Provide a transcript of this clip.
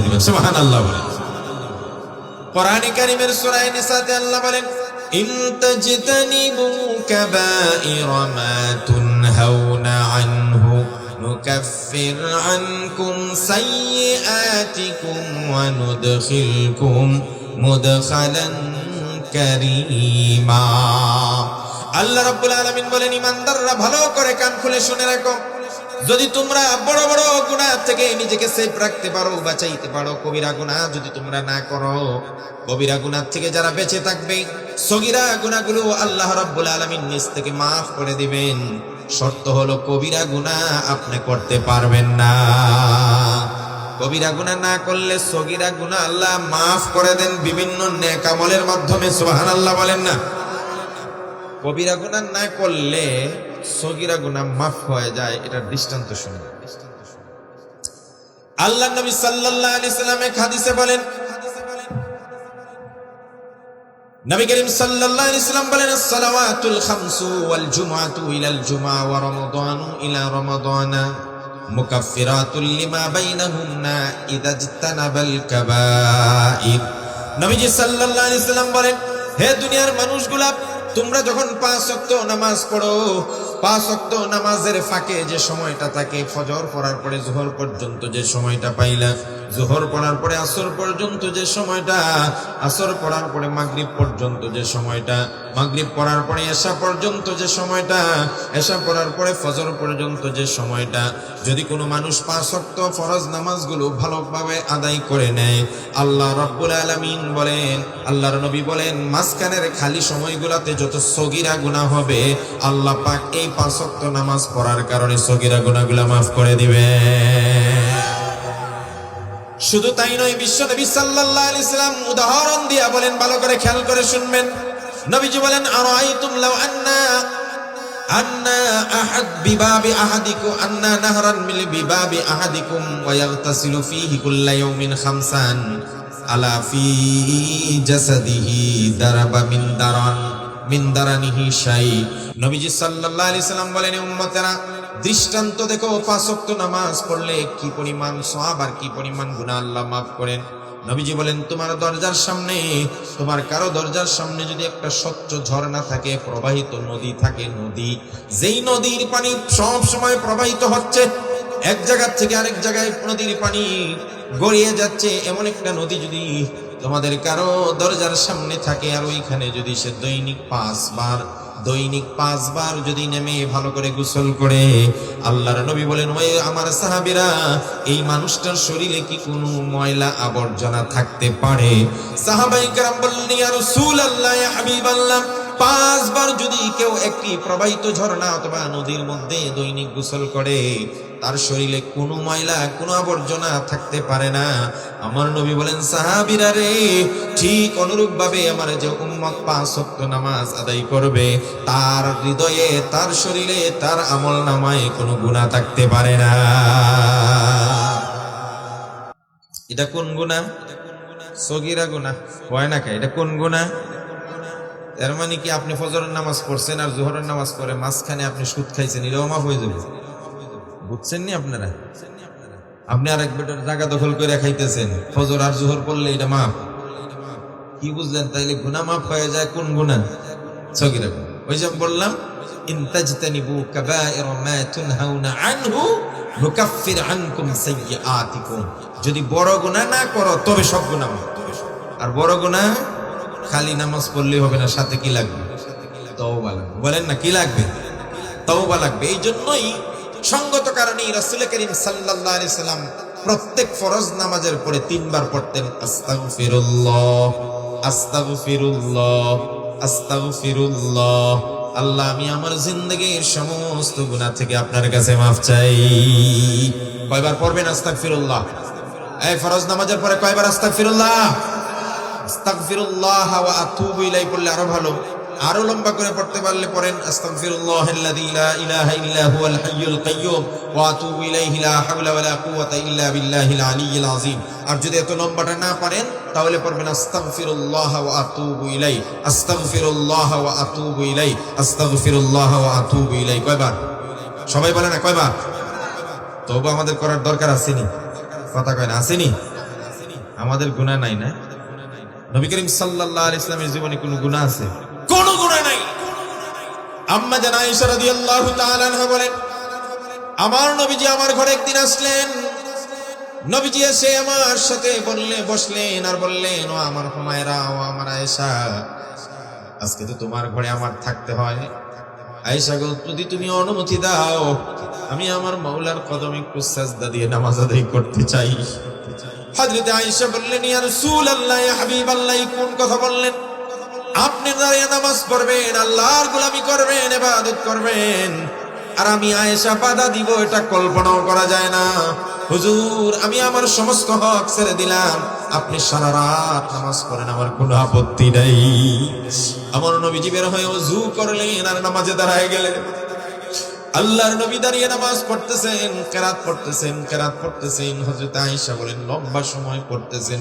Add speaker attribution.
Speaker 1: দিবেন। সুবহানাল্লাহ বলেন। কোরআনে কারীমের সূরা নিসাতে আল্লাহ বলেন, ইন তাজতানিবু কাবাইরা মা তুনহাউনা আনহু নুকাফির আনকুম সাইয়্যাতিকুম ওয়া নুদখিলকুম মুদখালান কারীমা। আল্লাহ রাব্বুল আলামিন বলেন, ঈমানদাররা ভালো করে কান খুলে শুনে রাখো, যদি তোমরা বড় বড় গুনাহ থেকে নিজেকে সেফ রাখতে পারো, বাঁচাইতে পারো, কবিরা গুনাহ যদি তোমরা না করো, কবিরা গুনাহ থেকে যারা বেঁচে থাকবে, সগীরা গুনাহগুলো আল্লাহ রাব্বুল আলামিন নিজ থেকে maaf করে দিবেন। শর্ত হলো কবিরা গুনাহ আপনি করতে পারবেন না। কবিরা গুনাহ না করলে সগীরা গুনাহ আল্লাহ maaf করে দেন বিভিন্ন নেক আমলের মাধ্যমে। সুবহানাল্লাহ বলেন না। কবিরা গুনাহ না করলে সগীরা গুনাহ মাফ হয়ে যায়, এটার দৃষ্টান্ত শুনুন। আল্লাহর নবী সাল্লাল্লাহু আলাইহি সাল্লাম এক হাদিসে বলেন, নবী করিম সাল্লাল্লাহু আলাইহি সাল্লাম বলেন, as-salawatul khamsu wal jumu'atu ila al-jumu'ah wa ramadanu ila ramadana mukaffiratun lima bainahunna idha ijtanabal kaba'ir। নবীজি সাল্লাল্লাহু আলাইহি সাল্লাম বলেন, হে দুনিয়ার মানুষগুলা, তোমরা যখন 5 ওয়াক্ত নামাজ পড়ো, 5 ওয়াক্ত নামাজের ফাঁকে যে সময়টা থাকে, ফজর পড়ার পরে যোহর পর্যন্ত যে সময়টা পাইলা, যোহর পড়ার পরে আসর পর্যন্ত যে সময়টা, আসর পড়ার পরে মাগরিব পর্যন্ত যে সময়টা, মাগরিব পড়ার পরে এশা পর্যন্ত যে সময়টা, এশা পড়ার পরে ফজর পর্যন্ত যে সময়টা, যদি কোনো মানুষ 5 ওয়াক্ত ফরজ নামাজগুলো ভালোভাবে আদায় করে নেয়, আল্লাহ রাব্বুল আলামিন বলেন, আল্লাহর নবী বলেন, মাঝখানের খালি সময়গুলোতে যত সগীরা গুনাহ হবে, আল্লাহ পাক এই 5 ওয়াক্ত নামাজ পড়ার কারণে সগীরা গুনাহগুলো maaf করে দিবেন। শুধু তাই নয়, বিশ্ব নবী সাল্লাল্লাহু আলাইহি সাল্লাম উদাহরণ দিয়া বলেন, ভালো করে খেয়াল করে শুনবেন। নবীজি বলেন, আরাইতুম লাউ আন্না আহাদ বিবাবি আহাদিকুম আন্না নাহরান মিল বিবাবি আহাদিকুম ওয়া ইয়াগতাসিলু ফীহি কুল্লা ইয়াউমিন খামসান আলা ফি জাসাদিহি দারাবা মিন দারানিহি শাই। নবীজি সাল্লাল্লাহু আলাইহি সাল্লাম বলেন, উম্মতেরা দৃষ্টান্ত দেখো, 5 ওয়াক্ত নামাজ পড়লে কি পরিমাণ সওয়াব আর কি পরিমাণ গুনাহ আল্লাহ maaf করেন। নবীজি বলেন, তোমার দরজার সামনে, তোমার কারো দরজার সামনে যদি একটা স্বচ্ছ ঝর্ণা থাকে, প্রবাহিত নদী থাকে, নদী, যেই নদীর পানি সব সময় প্রবাহিত হচ্ছে, এক জায়গা থেকে আরেক জায়গায় নদীর পানি গড়িয়ে যাচ্ছে, এমন একটা নদী যদি তোমাদের কারো দরজার সামনে থাকে, আর ওইখানে যদি সে দৈনিক 5 বার যদি নেমে ভালো করে গোসল করে, আল্লাহর নবী বলেন, ওই আমার সাহাবীরা, এই মানুষটার শরীরে কি কোনো ময়লা আবর্জনা থাকতে পারে? সাহাবায়ে কেরাম বললেন, ইয়া রাসূলুল্লাহ, ইয়া হাবিবাল্লাহ, 5 বার যদি কেউ একটি প্রবাহিত ঝর্ণা অথবা নদীর মধ্যে দৈনিক গোসল করে, তার শরীরে কোনো ময়লা কোনো আবর্জনা থাকতে পারে না। আমার নবী বলেন, সাহাবীরা রে, ঠিক অনুরূপ ভাবে আমার যে উম্মত 5 ওয়াক্ত নামাজ আদায় করবে, তার হৃদয়ে, তার শরীরে, তার আমল নামায় কোনো গুনাহ থাকতে পারে না। এটা কোন গুনাহ? সগীরা গুনাহ হয় না? এটা কোন গুনাহ? এর মানে কি আপনি ফজরের নামাজ পড়ছেন আর যোহরের নামাজ পড়ে মাঝখানে আপনি সুদ খাইছেন, এটাও মাফ হয়ে যাবে? বুঝছেন নি আপনারা? আপনি আরেক বেটার জায়গা দখল করে খাইতেছেন, ফজর আর যোহর পড়লে এটা মাফ? কি বুঝলেন? তাইলে গুনাহ মাফ হয়ে যায়। কোন গুনাহ? সগীরা গুনাহ। ওই যে বললাম, ইন তাজতানিবু কাবাইরা মা তুনহাউনা আনহু নুকাফির আনকুম সাইয়্যাতিকুম। যদি বড় গুনাহ না করো তবে সব গুনাহ মাফ। আর বড় গুনাহ খালি নামাজ পড়লেই হবে না, সাথে কি লাগবে? তওবা লাগবে। বলেন না, কি লাগবে? তওবা লাগবে। এই জন্যই সঙ্গত কারণে রাসূল করিম সাল্লাল্লাহু আলাইহি সাল্লাম প্রত্যেক ফরজ নামাজের পরে 3 বার পড়তেন, আস্তাগফিরুল্লাহ, আস্তাগফিরুল্লাহ, আস্তাগফিরুল্লাহ। আল্লাহ, আমি আমার জিন্দেগীর সমস্ত গুনাহ থেকে আপনার কাছে মাফ চাই। কয়বার পড়বেন আস্তাগফিরুল্লাহ? এই ফরজ নামাজের পরে কয়বার আস্তাগফিরুল্লাহ? আস্তাগফিরুল্লাহ ওয়া আতুবু ইলাইহি পড়লে আরো ভালো। আরো লম্বা করে পড়তে পারলে পড়েন, আস্তাগফিরুল্লাহাল্লাযী লা ইলাহা ইল্লা হুয়াল হাইয়ুল কাইয়্যুম ওয়া আতুবু ইলাইহি লা হাওলা ওয়া লা কুওয়াতা ইল্লা বিল্লাহিল আলিয়্যিল আযীম। আর যদি এত লম্বাটা না পারেন তাহলে পড়বেন আস্তাগফিরুল্লাহ ওয়া আতুবু ইলাইহি, আস্তাগফিরুল্লাহ ওয়া আতুবু ইলাইহি, আস্তাগফিরুল্লাহ ওয়া আতুবু ইলাইহি। কয়বার? সবাই বলে না কয়বার? তওবা আমাদের করার দরকার আসেনি? কথা কয় না, আসেনি? আমাদের গুনাহ নাই না? নবী করিম সাল্লাল্লাহু আলাইহি ওয়াসাল্লামের জীবনে কোনো গুনাহ আছে? কোনো গুনাহ নাই। আম্মা জান আয়েশা রাদিয়াল্লাহু তাআলা আনহা বলেন, আমার নবীজি আমার ঘরে একদিন আসলেন। নবীজি এসে আমার সাথে বসলেন আর বললেন, ও আমার হুমায়রা, ও আমার আয়েশা, আজকে তো তোমার ঘরে আমার থাকতে হয়। আয়েশা গো, যদি তুমি অনুমতি দাও, আমি আমার মাওলার কদমে একটু সাজদা দিয়ে নামাজ আদায় করতে চাই। হযরত আয়েশা বললেন, ইয়া রাসূলুল্লাহ, ইয়া হাবিবাল্লাহ, কোন কথা বললেন? আপনি দাঁড়িয়ে নামাজ পড়বেন, আল্লাহর গোলামি করবেন, ইবাদত করবেন, আর আমি আয়েশা বাধা দিব, এটা কল্পনাও করা যায় না। হুজুর, আমি আমার সমস্ত হক ছেড়ে দিলাম, আপনি সারা রাত নামাজ পড়েন, আমার কোনো আপত্তি নাই। আমার নবীজি বের হয়ে ওযু করলেন আর নামাজে দাঁড়ায় গেলেন। আল্লাহর নবী দাঁড়িয়ে নামাজ পড়তেছেন, কেরাত পড়তেছেন। হযরত আয়েশা বলেন, লম্বা সময় পড়তেছেন।